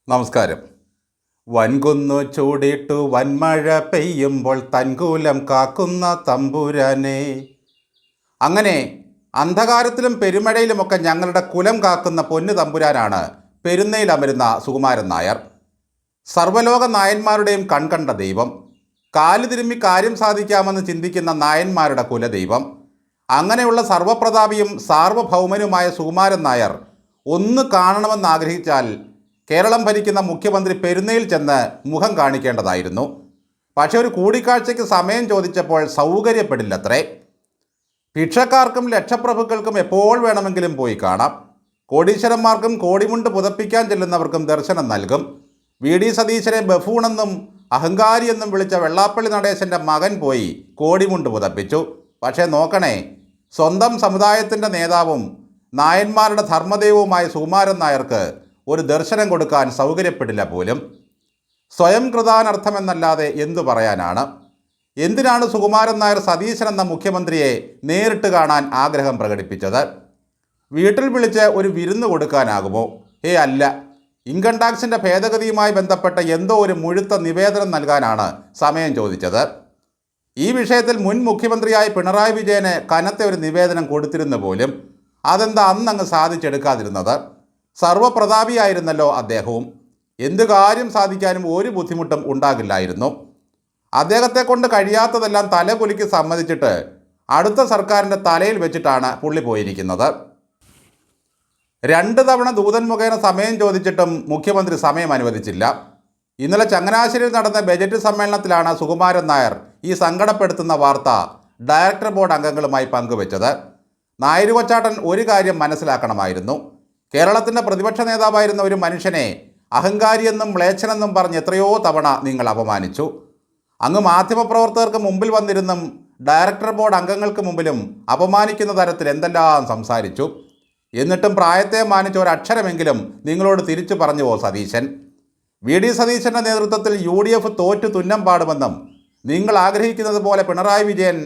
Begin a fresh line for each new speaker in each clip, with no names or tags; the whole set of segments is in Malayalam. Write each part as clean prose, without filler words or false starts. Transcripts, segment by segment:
നമസ്കാരം. വൻകുന്നു ചൂടിട്ടു വൻമഴ പെയ്യുമ്പോൾ തൻകൂലം കാക്കുന്ന തമ്പുരാനെ. അങ്ങനെ അന്ധകാരത്തിലും പെരുമഴയിലുമൊക്കെ ഞങ്ങളുടെ കുലം കാക്കുന്ന പൊന്നു തമ്പുരാനാണ് പെരുന്നയിൽ അമരുന്ന സുകുമാരൻ നായർ. സർവ്വലോക നായന്മാരുടെയും കൺകണ്ട ദൈവം, കാല് തിരുമ്മി കാര്യം സാധിക്കാമെന്ന് ചിന്തിക്കുന്ന നായന്മാരുടെ കുലദൈവം. അങ്ങനെയുള്ള സർവപ്രതാപിയും സാർവഭൗമനുമായ സുകുമാരൻ നായർ ഒന്ന് കാണണമെന്നാഗ്രഹിച്ചാൽ കേരളം ഭരിക്കുന്ന മുഖ്യമന്ത്രി പെരുന്നയിൽ ചെന്ന് മുഖം കാണിക്കേണ്ടതായിരുന്നു. പക്ഷേ ഒരു കൂടിക്കാഴ്ചയ്ക്ക് സമയം ചോദിച്ചപ്പോൾ സൗകര്യപ്പെടില്ലത്രേ. ഭിക്ഷക്കാർക്കും ലക്ഷപ്രഭുക്കൾക്കും എപ്പോൾ വേണമെങ്കിലും പോയി കാണാം. കോടീശ്വരന്മാർക്കും കോടിമുണ്ട് പുതപ്പിക്കാൻ ചെല്ലുന്നവർക്കും ദർശനം നൽകും. വി.ഡി. സതീശനെ ബഫൂണെന്നും അഹങ്കാരിയെന്നും വിളിച്ച വെള്ളാപ്പള്ളി നടേശൻ്റെ മകൻ പോയി കോടിമുണ്ട് പുതപ്പിച്ചു. പക്ഷേ നോക്കണേ, സ്വന്തം സമുദായത്തിൻ്റെ നേതാവും നായന്മാരുടെ ധർമ്മദൈവവുമായ സുകുമാരൻ നായർക്ക് ഒരു ദർശനം കൊടുക്കാൻ സൗകര്യപ്പെടില്ല പോലും. സ്വയം കൃതാനർത്ഥമെന്നല്ലാതെ എന്തു പറയാനാണ്? എന്തിനാണ് സുകുമാരൻ നായർ സതീശൻ എന്ന മുഖ്യമന്ത്രിയെ നേരിട്ട് കാണാൻ ആഗ്രഹം പ്രകടിപ്പിച്ചത്? വീട്ടിൽ വിളിച്ച് ഒരു വിരുന്ന് കൊടുക്കാനാകുമോ? അല്ല. ഇൻകം ടാക്സിൻ്റെ ഭേദഗതിയുമായി ബന്ധപ്പെട്ട എന്തോ ഒരു മുഴുത്ത നിവേദനം നൽകാനാണ് സമയം ചോദിച്ചത്. ഈ വിഷയത്തിൽ മുൻ മുഖ്യമന്ത്രിയായ പിണറായി വിജയന് കനത്ത ഒരു നിവേദനം കൊടുത്തിരുന്നു പോലും. അതെന്താ അന്നങ്ങ് സാധിച്ചെടുക്കാതിരുന്നത്? സർവപ്രതാപിയായിരുന്നല്ലോ അദ്ദേഹവും. എന്തു കാര്യം സാധിക്കാനും ഒരു ബുദ്ധിമുട്ടും ഉണ്ടാകില്ലായിരുന്നു. അദ്ദേഹത്തെ കൊണ്ട് കഴിയാത്തതെല്ലാം തലകുലുക്കി സമ്മതിച്ചിട്ട് അടുത്ത സർക്കാരിൻ്റെ തലയിൽ വെച്ചിട്ടാണ് പുള്ളി പോയിരിക്കുന്നത്. 2 തവണ ദൂതൻ മുഖേന സമയം ചോദിച്ചിട്ടും മുഖ്യമന്ത്രി സമയം അനുവദിച്ചില്ല. ഇന്നലെ ചങ്ങനാശ്ശേരിയിൽ നടന്ന ബജറ്റ് സമ്മേളനത്തിലാണ് സുകുമാരൻ നായർ ഈ സങ്കടപ്പെടുത്തുന്ന വാർത്ത ഡയറക്ടർ ബോർഡ് അംഗങ്ങളുമായി പങ്കുവച്ചത്. നായരുകൊച്ചാട്ടൻ ഒരു കാര്യം മനസ്സിലാക്കണമായിരുന്നു. കേരളത്തിൻ്റെ പ്രതിപക്ഷ നേതാവായിരുന്ന ഒരു മനുഷ്യനെ അഹങ്കാരിയെന്നും മ്ലേച്ഛനെന്നും പറഞ്ഞ് എത്രയോ തവണ നിങ്ങൾ അപമാനിച്ചു. അങ്ങ് മാധ്യമപ്രവർത്തകർക്ക് മുമ്പിൽ വന്നിരുന്നും ഡയറക്ടർ ബോർഡ് അംഗങ്ങൾക്ക് മുമ്പിലും അപമാനിക്കുന്ന തരത്തിൽ എന്തെല്ലാം സംസാരിച്ചു. എന്നിട്ടും പ്രായത്തെ മാനിച്ച ഒരക്ഷരമെങ്കിലും നിങ്ങളോട് തിരിച്ചു പറഞ്ഞുവോ സതീശൻ? വി.ഡി. സതീശൻ്റെ നേതൃത്വത്തിൽ UDF തോറ്റു തുന്നം പാടുമെന്നും നിങ്ങൾ ആഗ്രഹിക്കുന്നത് പോലെ പിണറായി വിജയൻ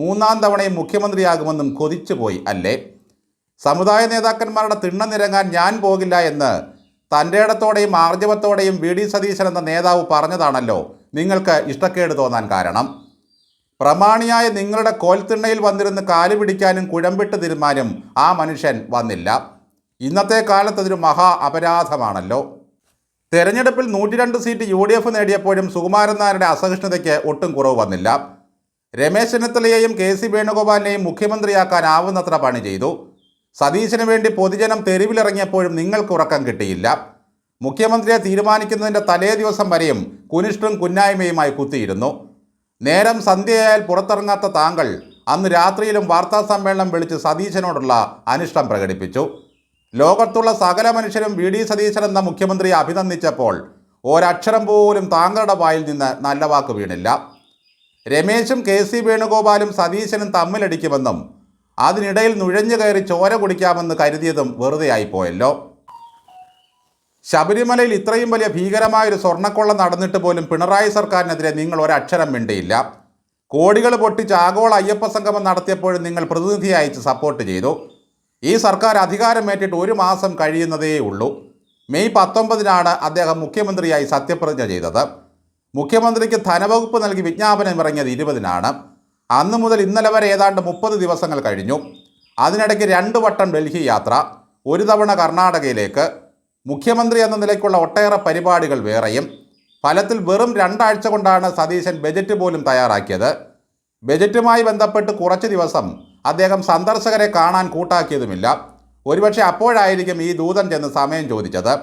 3ാം തവണയും മുഖ്യമന്ത്രിയാകുമെന്നും കൊതിച്ചുപോയി അല്ലേ? സമുദായ നേതാക്കന്മാരുടെ തിണ്ണനിരങ്ങാൻ ഞാൻ പോകില്ല എന്ന് തൻ്റെ ഇടത്തോടെയും ആർജവത്തോടെയും വി.ഡി. സതീശൻ എന്ന നേതാവ് പറഞ്ഞതാണല്ലോ നിങ്ങൾക്ക് ഇഷ്ടക്കേട് തോന്നാൻ കാരണം. പ്രമാണിയായ നിങ്ങളുടെ കോൽത്തിണ്ണയിൽ വന്നിരുന്ന് കാല് പിടിക്കാനും കുഴമ്പിട്ട് തിരുമാനും ആ മനുഷ്യൻ വന്നില്ല. ഇന്നത്തെ കാലത്തതൊരു മഹാ അപരാധമാണല്ലോ. തെരഞ്ഞെടുപ്പിൽ 102 സീറ്റ് UDF നേടിയപ്പോഴും സുകുമാരൻ നായരുടെ അസഹിഷ്ണുതയ്ക്ക് ഒട്ടും കുറവ് വന്നില്ല. രമേശ് ചെന്നിത്തലയെയും KC വേണുഗോപാലിനെയും മുഖ്യമന്ത്രിയാക്കാനാവുന്നത്ര പണി ചെയ്തു. സതീശന് വേണ്ടി പൊതുജനം തെരുവിലിറങ്ങിയപ്പോഴും നിങ്ങൾക്ക് ഉറക്കം കിട്ടിയില്ല. മുഖ്യമന്ത്രിയെ തീരുമാനിക്കുന്നതിൻ്റെ തലേ ദിവസം വരെയും കുനിഷ്ടും കുന്നായ്മയുമായി കുത്തിയിരുന്നു. നേരം സന്ധ്യയായാൽ പുറത്തിറങ്ങാത്ത താങ്കൾ അന്ന് രാത്രിയിലും വാർത്താ സമ്മേളനം വിളിച്ച് സതീശനോടുള്ള അനിഷ്ടം പ്രകടിപ്പിച്ചു. ലോകത്തുള്ള സകല മനുഷ്യരും വി.ഡി. സതീശൻ എന്ന മുഖ്യമന്ത്രിയെ അഭിനന്ദിച്ചപ്പോൾ ഒരക്ഷരം പോലും താങ്കളുടെ വായിൽ നിന്ന് നല്ല വാക്ക് വീണില്ല. രമേശും KC വേണുഗോപാലും സതീശനും തമ്മിലടിക്കുമെന്നും അതിനിടയിൽ നുഴഞ്ഞു കയറി ചോര കുടിക്കാമെന്ന് കരുതിയതും വെറുതെ ആയിപ്പോയല്ലോ. ശബരിമലയിൽ ഇത്രയും വലിയ ഭീകരമായൊരു സ്വർണ്ണക്കൊള്ള നടന്നിട്ട് പോലും പിണറായി സർക്കാരിനെതിരെ നിങ്ങൾ ഒരക്ഷരം മിണ്ടിയില്ല. കോടികൾ പൊട്ടിച്ച് ആഗോള അയ്യപ്പ സംഗമം നടത്തിയപ്പോഴും നിങ്ങൾ പ്രതിനിധി അയച്ച് സപ്പോർട്ട് ചെയ്തു. ഈ സർക്കാർ അധികാരമേറ്റിട്ട് 1 മാസം കഴിയുന്നതേ ഉള്ളൂ. മെയ് 19-നാണ് അദ്ദേഹം മുഖ്യമന്ത്രിയായി സത്യപ്രതിജ്ഞ ചെയ്തത്. മുഖ്യമന്ത്രിക്ക് ധനവകുപ്പ് നൽകി വിജ്ഞാപനം ഇറങ്ങിയത് 20-നാണ്. അന്ന് മുതൽ ഇന്നലെ വരെ ഏതാണ്ട് 30 ദിവസങ്ങൾ കഴിഞ്ഞു. അതിനിടയ്ക്ക് 2 വട്ടം ഡൽഹി യാത്ര, 1 തവണ കർണാടകയിലേക്ക്. മുഖ്യമന്ത്രി എന്ന നിലയ്ക്കുള്ള ഒട്ടേറെ പരിപാടികൾ വേറെയും. ഫലത്തിൽ വെറും 2 ആഴ്ച കൊണ്ടാണ് സതീശൻ ബജറ്റ് പോലും തയ്യാറാക്കിയത്. ബജറ്റുമായി ബന്ധപ്പെട്ട് കുറച്ച് ദിവസം അദ്ദേഹം സന്ദർശകരെ കാണാൻ കൂട്ടാക്കിയതുമില്ല. ഒരുപക്ഷെ അപ്പോഴായിരിക്കും ഈ ദൂതൻ ചെന്ന് സമയം ചോദിച്ചത്.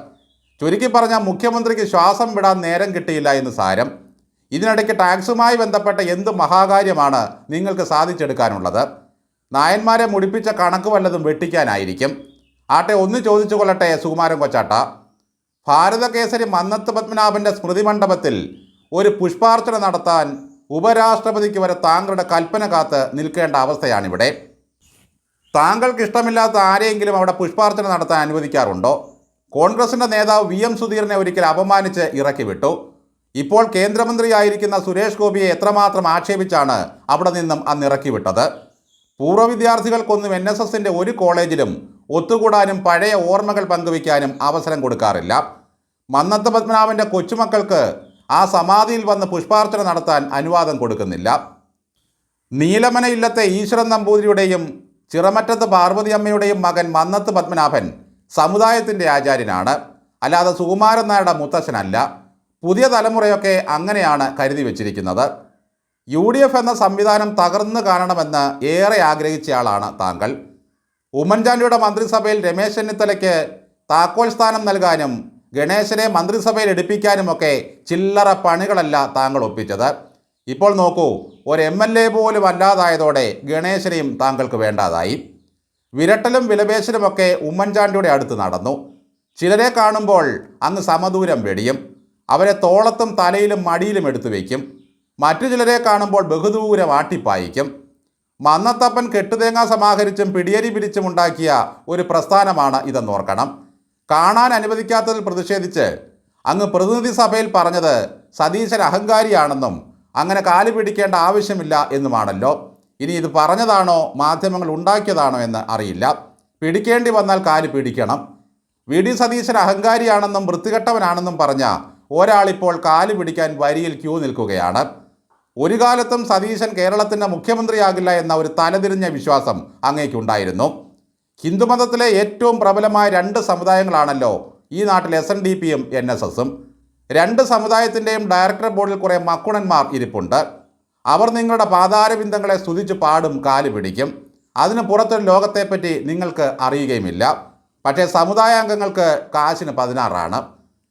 ചുരുക്കി പറഞ്ഞാൽ മുഖ്യമന്ത്രിക്ക് ശ്വാസം വിടാൻ നേരം കിട്ടിയില്ല എന്ന് സാരം. ഇതിനിടയ്ക്ക് ടാക്സുമായി ബന്ധപ്പെട്ട എന്ത് മഹാകാര്യമാണ് നിങ്ങൾക്ക് സാധിച്ചെടുക്കാനുള്ളത്? നായന്മാരെ മുടിപ്പിച്ച കണക്ക് വല്ലതും വെട്ടിക്കാനായിരിക്കും. ആട്ടെ, ഒന്ന് ചോദിച്ചു കൊള്ളട്ടെ സുകുമാരൻ കൊച്ചാട്ട, ഭാരത കേസരി മന്നത്ത് പത്മനാഭൻ്റെ സ്മൃതി മണ്ഡപത്തിൽ ഒരു പുഷ്പാർച്ചന നടത്താൻ ഉപരാഷ്ട്രപതിക്ക് വരെ താങ്കളുടെ കൽപ്പന കാത്ത് നിൽക്കേണ്ട അവസ്ഥയാണിവിടെ. താങ്കൾക്ക് ഇഷ്ടമില്ലാത്ത ആരെയെങ്കിലും അവിടെ പുഷ്പാർച്ചന നടത്താൻ അനുവദിക്കാറുണ്ടോ? കോൺഗ്രസിൻ്റെ നേതാവ് VM സുധീറിനെ ഒരിക്കൽ അപമാനിച്ച് ഇറക്കി വിട്ടു. ഇപ്പോൾ കേന്ദ്രമന്ത്രിയായിരിക്കുന്ന സുരേഷ് ഗോപിയെ എത്രമാത്രം ആക്ഷേപിച്ചാണ് അവിടെ നിന്നും അന്ന് ഇറക്കി വിട്ടത്. പൂർവ്വ വിദ്യാർത്ഥികൾക്കൊന്നും NSSൻ്റെ ഒരു കോളേജിലും ഒത്തുകൂടാനും പഴയ ഓർമ്മകൾ പങ്കുവയ്ക്കാനും അവസരം കൊടുക്കാറില്ല. മന്നത്ത് പത്മനാഭൻ്റെ കൊച്ചുമക്കൾക്ക് ആ സമാധിയിൽ വന്ന് പുഷ്പാർച്ചന നടത്താൻ അനുവാദം കൊടുക്കുന്നില്ല. നീലമന ഇല്ലത്തെ ഈശ്വരൻ നമ്പൂതിരിയുടെയും ചിറമറ്റത്ത് പാർവതി അമ്മയുടെയും മകൻ മന്നത്ത് പത്മനാഭൻ സമുദായത്തിൻ്റെ ആചാര്യനാണ്, അല്ലാതെ സുകുമാരൻ നായരുടെ മുത്തശ്ശനല്ല. പുതിയ തലമുറയൊക്കെ അങ്ങനെയാണ് കരുതി വച്ചിരിക്കുന്നത്. UDF എന്ന സംവിധാനം തകർന്നു കാണണമെന്ന് ഏറെ ആഗ്രഹിച്ചയാളാണ് താങ്കൾ. ഉമ്മൻചാണ്ടിയുടെ മന്ത്രിസഭയിൽ രമേശ് ചെന്നിത്തലയ്ക്ക് താക്കോൽ സ്ഥാനം നൽകാനും ഗണേശനെ മന്ത്രിസഭയിൽ എടുപ്പിക്കാനുമൊക്കെ ചില്ലറ പണികളല്ല താങ്കൾ ഒപ്പിച്ചത്. ഇപ്പോൾ നോക്കൂ, ഒരു MLA പോലും അല്ലാതായതോടെ ഗണേശനെയും താങ്കൾക്ക് വേണ്ടാതായി. വിരട്ടലും വിലപേശലുമൊക്കെ ഉമ്മൻചാണ്ടിയുടെ അടുത്ത് നടന്നു. ചിലരെ കാണുമ്പോൾ അങ്ങ് സമദൂരം വെടിയും, അവരെ തോളത്തും തലയിലും മടിയിലും എടുത്തു വയ്ക്കും. മറ്റു ചിലരെ കാണുമ്പോൾ ബഹുദൂരം ആട്ടിപ്പായിക്കും. മന്നത്തപ്പൻ കെട്ടുതേങ്ങ സമാഹരിച്ചും പിടിയരി പിരിച്ചുമുണ്ടാക്കിയ ഒരു പ്രസ്ഥാനമാണ് ഇതെന്നോർക്കണം. കാണാൻ അനുവദിക്കാത്തതിൽ പ്രതിഷേധിച്ച് അങ്ങ് പ്രതിനിധി സഭയിൽ പറഞ്ഞത് സതീശൻ അഹങ്കാരിയാണെന്നും അങ്ങനെ കാല് പിടിക്കേണ്ട ആവശ്യമില്ല എന്നുമാണല്ലോ. ഇനി ഇത് പറഞ്ഞതാണോ മാധ്യമങ്ങൾ ഉണ്ടാക്കിയതാണോ എന്ന് അറിയില്ല. പിടിക്കേണ്ടി വന്നാൽ കാല് പിടിക്കണം. VD സതീശൻ അഹങ്കാരിയാണെന്നും വൃത്തികെട്ടവനാണെന്നും പറഞ്ഞ ഒരാളിപ്പോൾ കാല് പിടിക്കാൻ വരിയിൽ ക്യൂ നിൽക്കുകയാണ്. ഒരു കാലത്തും സതീശൻ കേരളത്തിൻ്റെ മുഖ്യമന്ത്രിയാകില്ല എന്ന ഒരു തലതിരിഞ്ഞ വിശ്വാസം അങ്ങേക്കുണ്ടായിരുന്നു. ഹിന്ദുമതത്തിലെ ഏറ്റവും പ്രബലമായ 2 സമുദായങ്ങളാണല്ലോ ഈ നാട്ടിൽ SNDPയും NSSും. 2 സമുദായത്തിൻ്റെയും ഡയറക്ടർ ബോർഡിൽ കുറേ മക്കുണന്മാർ ഇരിപ്പുണ്ട്. അവർ നിങ്ങളുടെ പാതാരബിന്ദങ്ങളെ സ്തുതിച്ച് പാടും, കാല് പിടിക്കും. അതിന് പുറത്തൊരു ലോകത്തെപ്പറ്റി നിങ്ങൾക്ക് അറിയുകയുമില്ല. പക്ഷേ സമുദായാംഗങ്ങൾക്ക് കാശിന് 16ആണ്.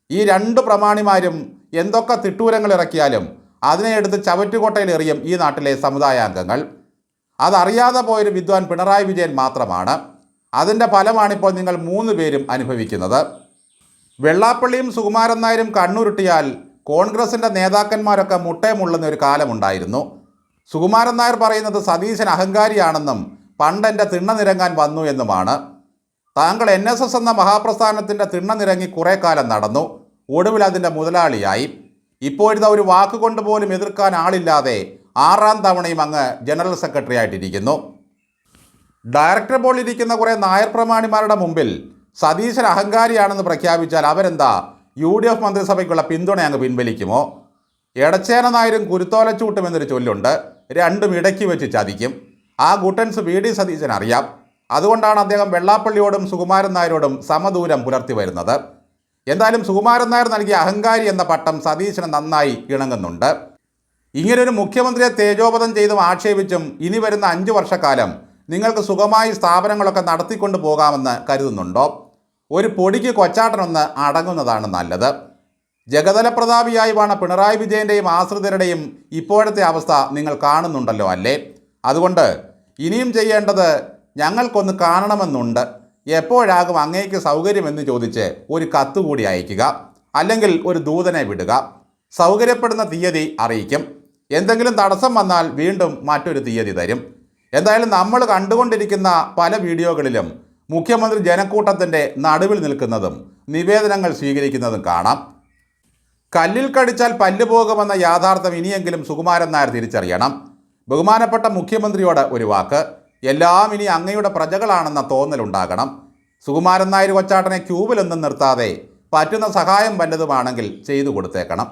ഈ 2 പ്രമാണിമാരും എന്തൊക്കെ തിട്ടൂരങ്ങൾ ഇറക്കിയാലും അതിനെ എടുത്ത് ചവറ്റുകൊട്ടയിൽ എറിയും ഈ നാട്ടിലെ സമുദായാംഗങ്ങൾ. അതറിയാതെ പോയൊരു വിദ്വാൻ പിണറായി വിജയൻ മാത്രമാണ്. അതിൻ്റെ ഫലമാണിപ്പോൾ നിങ്ങൾ 3 പേരും അനുഭവിക്കുന്നത്. വെള്ളാപ്പള്ളിയും സുകുമാരൻ നായരും കണ്ണുരുട്ടിയാൽ കോൺഗ്രസിൻ്റെ നേതാക്കന്മാരൊക്കെ മുട്ടേമുള്ളുന്ന ഒരു കാലമുണ്ടായിരുന്നു. സുകുമാരൻ നായർ പറയുന്നത് സതീശൻ അഹങ്കാരിയാണെന്നും പണ്ടെൻ്റെ തിണ്ണ നിരങ്ങാൻ വന്നു എന്നുമാണ്. താങ്കൾ NSS എന്ന മഹാപ്രസ്ഥാനത്തിൻ്റെ തിണ്ണ നിരങ്ങി കുറേ കാലം നടന്നു. ഒടുവിൽ അതിൻ്റെ മുതലാളിയായി. ഇപ്പോഴത്തെ ഒരു വാക്കുകൊണ്ട് പോലും എതിർക്കാൻ ആളില്ലാതെ 6ാം തവണയും അങ്ങ് ജനറൽ സെക്രട്ടറി ആയിട്ടിരിക്കുന്നു. ഡയറക്ടർ ബോർഡിൽ ഇരിക്കുന്ന കുറേ നായർ പ്രമാണിമാരുടെ മുമ്പിൽ സതീശൻ അഹങ്കാരിയാണെന്ന് പ്രഖ്യാപിച്ചാൽ അവരെന്താ UDF മന്ത്രിസഭയ്ക്കുള്ള പിന്തുണ അങ്ങ് പിൻവലിക്കുമോ? എടച്ചേന നായരും കുരുത്തോലച്ചൂട്ടും എന്നൊരു ചൊല്ലുണ്ട്. 2ഉം ഇടയ്ക്ക് വെച്ച് ചതിക്കും. ആ ഗുട്ടൻസ് VD സതീശൻ അറിയാം. അതുകൊണ്ടാണ് അദ്ദേഹം വെള്ളാപ്പള്ളിയോടും സുകുമാരൻ നായരോടും സമദൂരം പുലർത്തി വരുന്നത്. എന്തായാലും സുകുമാരൻ നായർ നൽകിയ അഹങ്കാരി എന്ന പട്ടം സതീശന് നന്നായി ഇണങ്ങുന്നുണ്ട്. ഇങ്ങനൊരു മുഖ്യമന്ത്രിയെ തേജോവധം ചെയ്തും ആക്ഷേപിച്ചും ഇനി വരുന്ന 5 വർഷക്കാലം നിങ്ങൾക്ക് സുഖമായി സ്ഥാപനങ്ങളൊക്കെ നടത്തിക്കൊണ്ട് പോകാമെന്ന് കരുതുന്നുണ്ടോ? ഒരു പൊടിക്ക് കൊച്ചാട്ടനൊന്ന് അടങ്ങുന്നതാണ് നല്ലത്. ജഗതലപ്രതാപിയായി വാണ പിണറായി വിജയൻ്റെയും ആശ്രിതരുടെയും ഇപ്പോഴത്തെ അവസ്ഥ നിങ്ങൾ കാണുന്നുണ്ടല്ലോ അല്ലേ? അതുകൊണ്ട് ഇനിയും ചെയ്യേണ്ടത് ഞങ്ങൾക്കൊന്ന് കാണണമെന്നുണ്ട്, എപ്പോഴാകും അങ്ങേക്ക് സൗകര്യമെന്ന് ചോദിച്ച് ഒരു കത്ത് കൂടി അയയ്ക്കുക, അല്ലെങ്കിൽ ഒരു ദൂതനെ വിടുക. സൗകര്യപ്പെടുന്ന തീയതി അറിയിക്കും. എന്തെങ്കിലും തടസ്സം വന്നാൽ വീണ്ടും മറ്റൊരു തീയതി തരും. എന്തായാലും നമ്മൾ കണ്ടുകൊണ്ടിരിക്കുന്ന പല വീഡിയോകളിലും മുഖ്യമന്ത്രി ജനക്കൂട്ടത്തിൻ്റെ നടുവിൽ നിൽക്കുന്നതും നിവേദനങ്ങൾ സ്വീകരിക്കുന്നതും കാണാം. കല്ലിൽ കടിച്ചാൽ പല്ല് പോകുമെന്ന യാഥാർത്ഥ്യം ഇനിയെങ്കിലും സുകുമാരൻ നായർ തിരിച്ചറിയണം. ബഹുമാനപ്പെട്ട മുഖ്യമന്ത്രിയോട് ഒരു വാക്ക്, എല്ലാം ഇനി അങ്ങയുടെ പ്രജകളാണെന്ന തോന്നലുണ്ടാകണം. സുകുമാരൻ നായർ കൊച്ചാട്ടനെ ക്യൂബിലൊന്നും നിർത്താതെ പറ്റുന്ന സഹായം വല്ലതുമാണെങ്കിൽ ചെയ്തു കൊടുത്തേക്കണം.